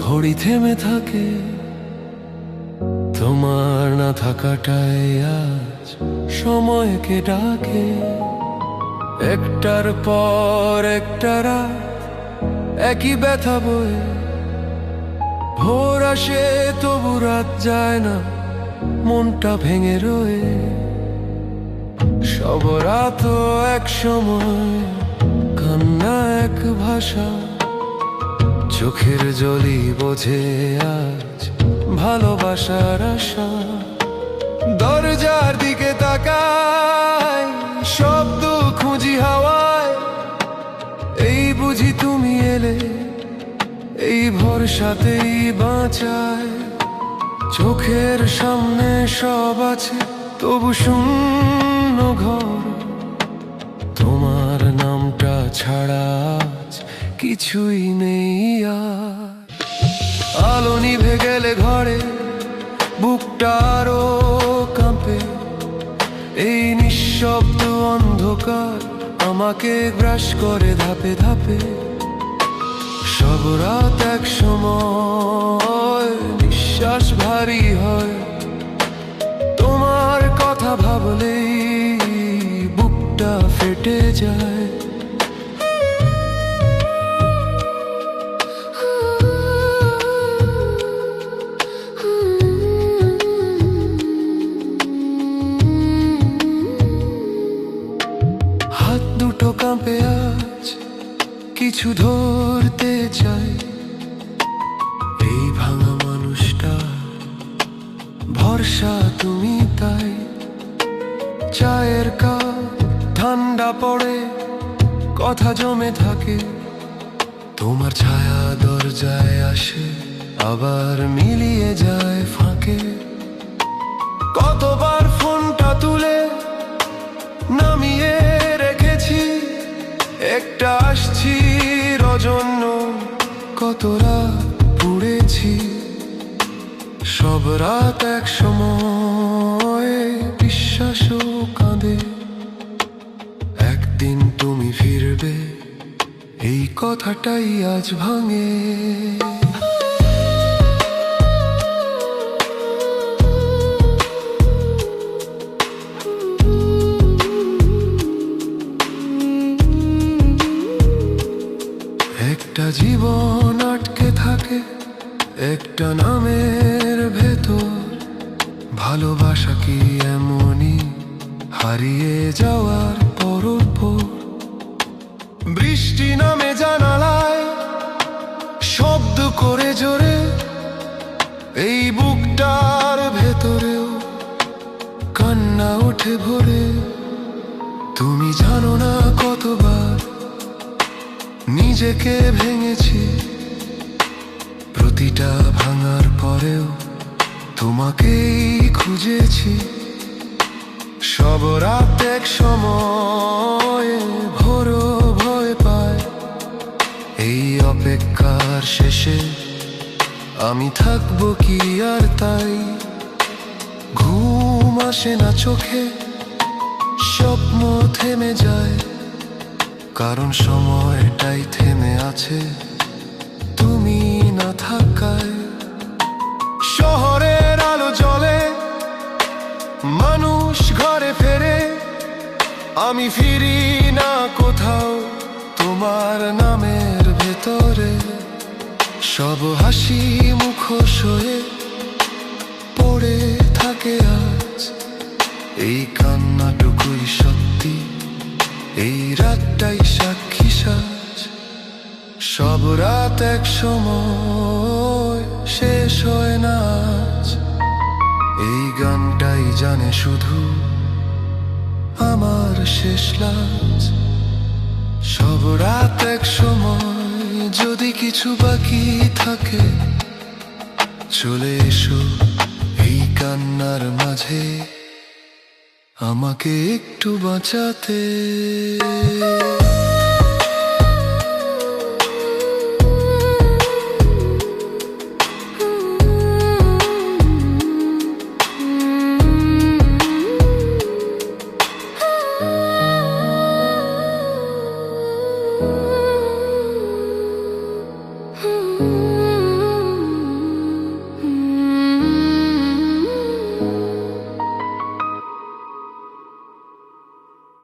ঘড়ি থেমে থাকে, তোমার না থাকাটাই আজ সময়কে ডাকে। একটার পর একটা রাত একই ব্যথা বয়ে, ভোর আসে তবু রাত যায় না, মনটা ভেঙে রয়ে। সব রাত এক সময়, কান্না এক ভাষা, চোখের জলই বোঝে আজ ভালোবাসার আশা। দরজার দিকে তাকাই, শব্দ খুঁজি হাওয়ায়, এই বুঝি তুমি এলে, এই ভরসাতেই বাঁচায়। চোখের সামনে সব আছে, তবু শূন্য ঘর, তোমার নামটা ছাড়া আজ কিছুই নেই আর। আলো নিভে গেলে ঘরে বুকটা আরো কাঁপে, এই নিঃশব্দ অন্ধকার আমাকে গ্রাস করে ধাপে ধাপে। সব রাত এক সময়, নিঃশ্বাস ভারী হয়, তোমার কথা ভাবলেই বুকটা ফেটে যায়। হাত দুটো কাঁপে আজ, কিছু ধরতে চাই, এই ভাঙা মানুষটা ভরসা তুমি তাই। চায়ের কাপ ঠান্ডা পড়ে, কথা জমে থাকে, তোমার ছায়া দরজায় আসে, আবার মিলিয়ে যায় ফাঁকে। কতবার ফোনটা তুলে নামিয়ে রেখেছি, একটা আসছি রজন্য, কত রাত পুড়েছি। সব রাত এক সময়, বিশ্বাসও কাঁদে, একদিন তুমি ফিরবে, এই কথাটাই আজ ভাঙে। একটা জীবন আটকে থাকে একটা নামের ভেতর, ভালোবাসা কি এমনই হারিয়ে যাওয়ার পর? বৃষ্টি নামে জানালায়, শব্দ করে জোরে, এই বুকটার ভেতরেও কান্না ওঠে ভরে। তুমি জানো না কতবার নিজেকে ভেঙেছি, প্রতিটা ভাঙার পরেও তোমাকেই খুঁজেছি। সব রাত এক সময়, ভোরও ভয় পায়, এই অপেক্ষার শেষে আমি থাকবো কি আর তাই। ঘুম আসে না চোখে, স্বপ্ন থেমে যায়, কারণ সময়টাই থেমে আছে তুমি না থাকায়। শহরের আলো জ্বলে, মানুষ ঘরে ফেরে, আমি ফিরি না কোথাও তোমার নামের ভেতরে। সব হাসি মুখোশ হয়ে পড়ে থাকে আজ, এই কান্নাটুকুই সত্যি, এই রাতটাই সাক্ষী সাজ। সব রাত এক সময়, শেষ হয় না আজ, এই গানটাই জানে শুধু আমার শেষ লাজ। সব রাত এক সময়, যদি কিছু বাকি থাকে, চলে এসো এই কান্নার মাঝে, আমাকে একটু বাঁচাতে। Ooh.